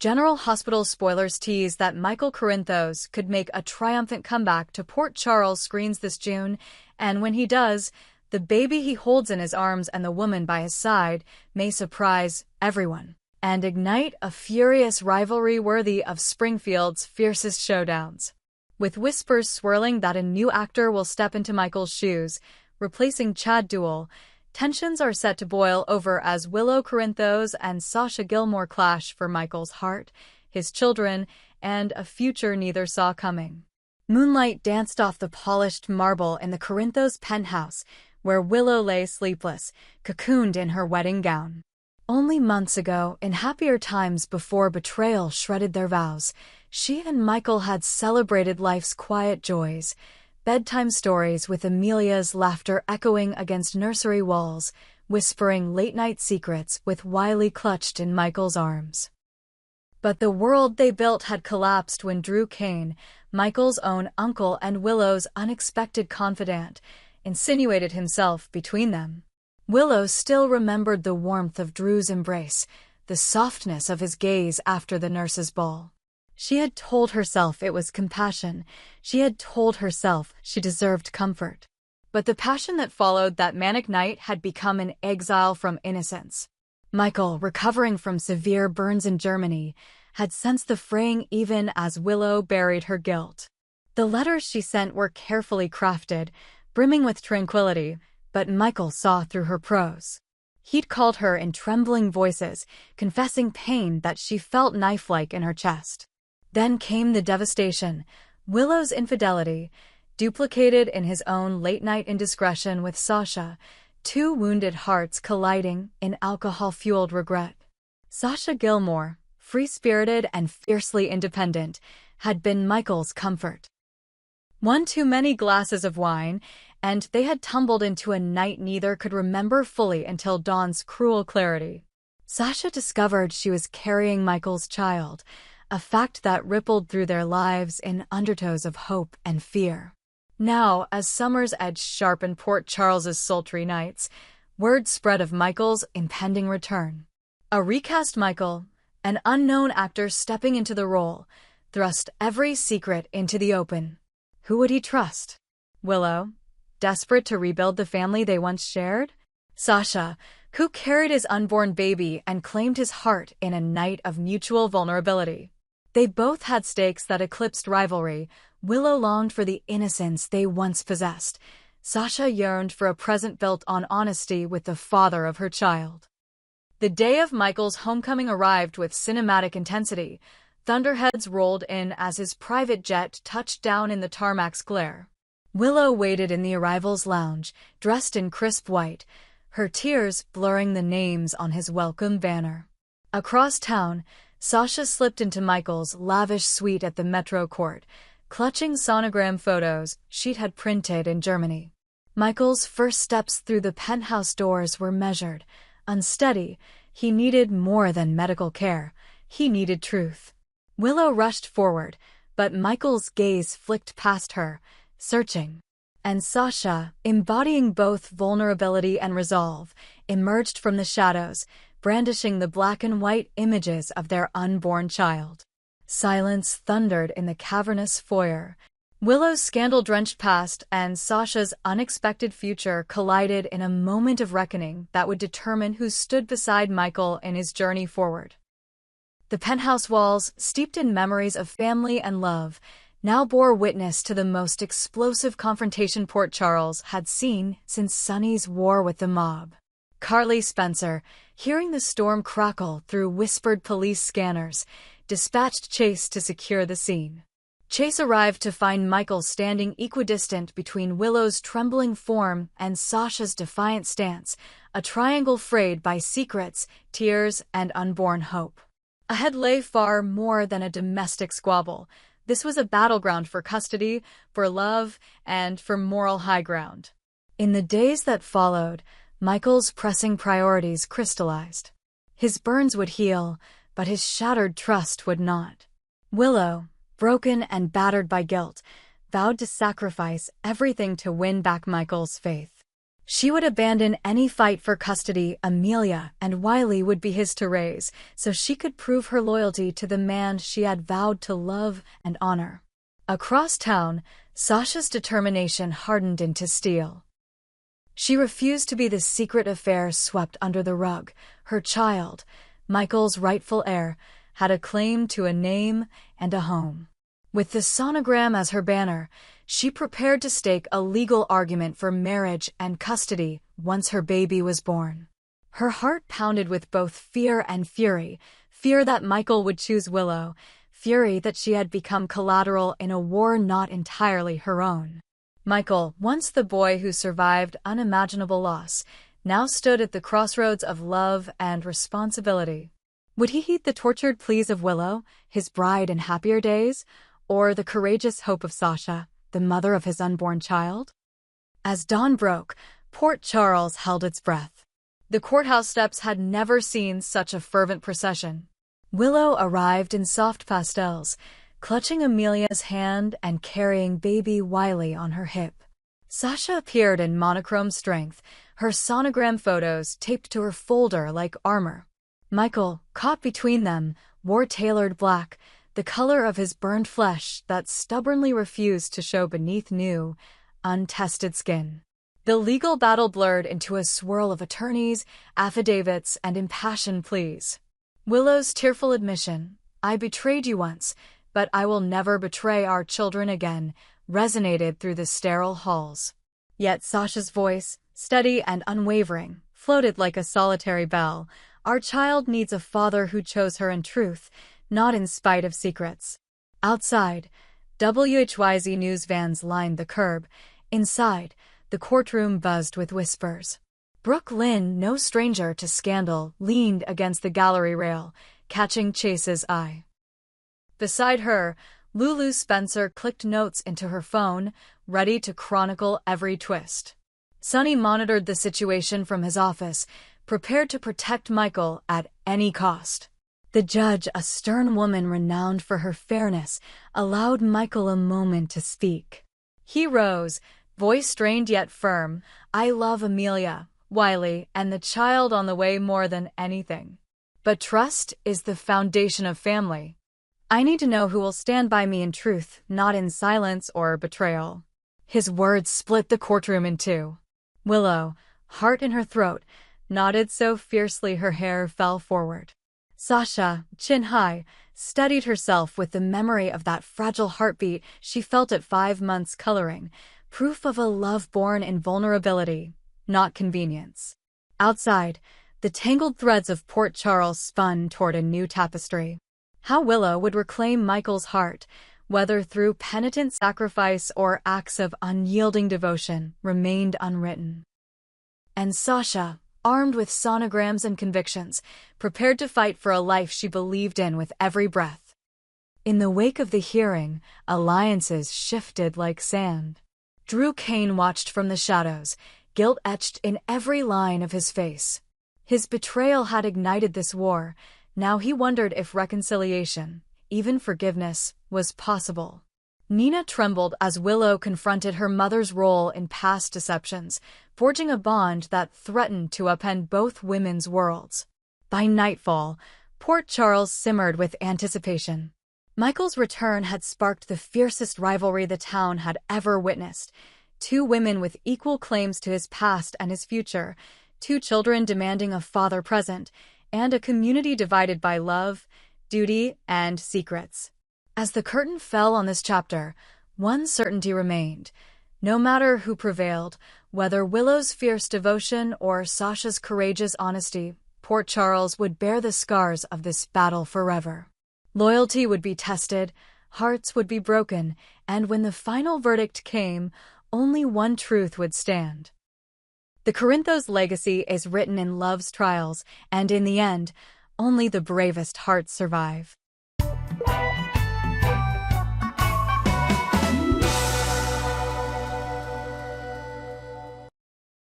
General Hospital spoilers tease that Michael Corinthos could make a triumphant comeback to Port Charles screens this June, and when he does, the baby he holds in his arms and the woman by his side may surprise everyone and ignite a furious rivalry worthy of Springfield's fiercest showdowns. With whispers swirling that a new actor will step into Michael's shoes, replacing Chad Duell, tensions are set to boil over as Willow Corinthos and Sasha Gilmore clash for Michael's heart, his children, and a future neither saw coming. Moonlight danced off the polished marble in the Corinthos penthouse, where Willow lay sleepless, cocooned in her wedding gown. Only months ago, in happier times before betrayal shredded their vows, she and Michael had celebrated life's quiet joys, bedtime stories with Amelia's laughter echoing against nursery walls, whispering late-night secrets with Wiley clutched in Michael's arms. But the world they built had collapsed when Drew Kane, Michael's own uncle and Willow's unexpected confidant, insinuated himself between them. Willow still remembered the warmth of Drew's embrace, the softness of his gaze after the nurse's ball. She had told herself it was compassion. She had told herself she deserved comfort. But the passion that followed that manic night had become an exile from innocence. Michael, recovering from severe burns in Germany, had sensed the fraying even as Willow buried her guilt. The letters she sent were carefully crafted, brimming with tranquility, but Michael saw through her prose. He'd called her in trembling voices, confessing pain that she felt knife-like in her chest. Then came the devastation, Willow's infidelity, duplicated in his own late-night indiscretion with Sasha, two wounded hearts colliding in alcohol-fueled regret. Sasha Gilmore, free-spirited and fiercely independent, had been Michael's comfort. One too many glasses of wine, and they had tumbled into a night neither could remember fully until dawn's cruel clarity. Sasha discovered she was carrying Michael's child, a fact that rippled through their lives in undertows of hope and fear. Now, as summer's edge sharpened Port Charles's sultry nights, word spread of Michael's impending return. A recast Michael, an unknown actor stepping into the role, thrust every secret into the open. Who would he trust? Willow, desperate to rebuild the family they once shared? Sasha, who carried his unborn baby and claimed his heart in a night of mutual vulnerability. They both had stakes that eclipsed rivalry. Willow longed for the innocence they once possessed. Sasha yearned for a present built on honesty with the father of her child. The day of Michael's homecoming arrived with cinematic intensity. Thunderheads rolled in as his private jet touched down in the tarmac's glare. Willow waited in the arrival's lounge, dressed in crisp white, her tears blurring the names on his welcome banner. Across town, Sasha slipped into Michael's lavish suite at the Metro Court, clutching sonogram photos she'd had printed in Germany. Michael's first steps through the penthouse doors were measured, unsteady. He needed more than medical care. He needed truth. Willow rushed forward, but Michael's gaze flicked past her, searching. And Sasha, embodying both vulnerability and resolve, emerged from the shadows, brandishing the black and white images of their unborn child. Silence thundered in the cavernous foyer. Willow's scandal-drenched past and Sasha's unexpected future collided in a moment of reckoning that would determine who stood beside Michael in his journey forward. The penthouse walls, steeped in memories of family and love, now bore witness to the most explosive confrontation Port Charles had seen since Sonny's war with the mob. Carly Spencer, hearing the storm crackle through whispered police scanners, dispatched Chase to secure the scene. Chase arrived to find Michael standing equidistant between Willow's trembling form and Sasha's defiant stance, a triangle frayed by secrets, tears, and unborn hope. Ahead lay far more than a domestic squabble. This was a battleground for custody, for love, and for moral high ground. In the days that followed, Michael's pressing priorities crystallized. His burns would heal, but his shattered trust would not. Willow, broken and battered by guilt, vowed to sacrifice everything to win back Michael's faith. She would abandon any fight for custody. Amelia and Wiley would be his to raise, so she could prove her loyalty to the man she had vowed to love and honor. Across town, Sasha's determination hardened into steel. She refused to be the secret affair swept under the rug. Her child, Michael's rightful heir, had a claim to a name and a home. With the sonogram as her banner, she prepared to stake a legal argument for marriage and custody once her baby was born. Her heart pounded with both fear and fury, fear that Michael would choose Willow, fury that she had become collateral in a war not entirely her own. Michael, once the boy who survived unimaginable loss, now stood at the crossroads of love and responsibility. Would he heed the tortured pleas of Willow, his bride in happier days, or the courageous hope of Sasha, the mother of his unborn child? As dawn broke, Port Charles held its breath. The courthouse steps had never seen such a fervent procession. Willow arrived in soft pastels, clutching Amelia's hand and carrying baby Wiley on her hip. Sasha appeared in monochrome strength, her sonogram photos taped to her folder like armor. Michael, caught between them, wore tailored black, the color of his burned flesh that stubbornly refused to show beneath new, untested skin. The legal battle blurred into a swirl of attorneys, affidavits, and impassioned pleas. Willow's tearful admission, "I betrayed you once, but I will never betray our children again," resonated through the sterile halls. Yet Sasha's voice, steady and unwavering, floated like a solitary bell. "Our child needs a father who chose her in truth, not in spite of secrets." Outside, WHYZ news vans lined the curb. Inside, the courtroom buzzed with whispers. Brooke Lynn, no stranger to scandal, leaned against the gallery rail, catching Chase's eye. Beside her, Lulu Spencer clicked notes into her phone, ready to chronicle every twist. Sonny monitored the situation from his office, prepared to protect Michael at any cost. The judge, a stern woman renowned for her fairness, allowed Michael a moment to speak. He rose, voice strained yet firm. "I love Amelia, Wiley, and the child on the way more than anything. But trust is the foundation of family. I need to know who will stand by me in truth, not in silence or betrayal." His words split the courtroom in two. Willow, heart in her throat, nodded so fiercely her hair fell forward. Sasha, chin high, steadied herself with the memory of that fragile heartbeat she felt at 5 months, coloring, proof of a love born in vulnerability, not convenience. Outside, the tangled threads of Port Charles spun toward a new tapestry. How Willow would reclaim Michael's heart, whether through penitent sacrifice or acts of unyielding devotion, remained unwritten. And Sasha, armed with sonograms and convictions, prepared to fight for a life she believed in with every breath. In the wake of the hearing, alliances shifted like sand. Drew Kane watched from the shadows, guilt etched in every line of his face. His betrayal had ignited this war. Now he wondered if reconciliation, even forgiveness, was possible. Nina trembled as Willow confronted her mother's role in past deceptions, forging a bond that threatened to upend both women's worlds. By nightfall, Port Charles simmered with anticipation. Michael's return had sparked the fiercest rivalry the town had ever witnessed. 2 women with equal claims to his past and his future, 2 children demanding a father present, and a community divided by love, duty, and secrets. As the curtain fell on this chapter, one certainty remained. No matter who prevailed, whether Willow's fierce devotion or Sasha's courageous honesty, Port Charles would bear the scars of this battle forever. Loyalty would be tested, hearts would be broken, and when the final verdict came, only one truth would stand. The Corinthos legacy is written in love's trials, and in the end, only the bravest hearts survive.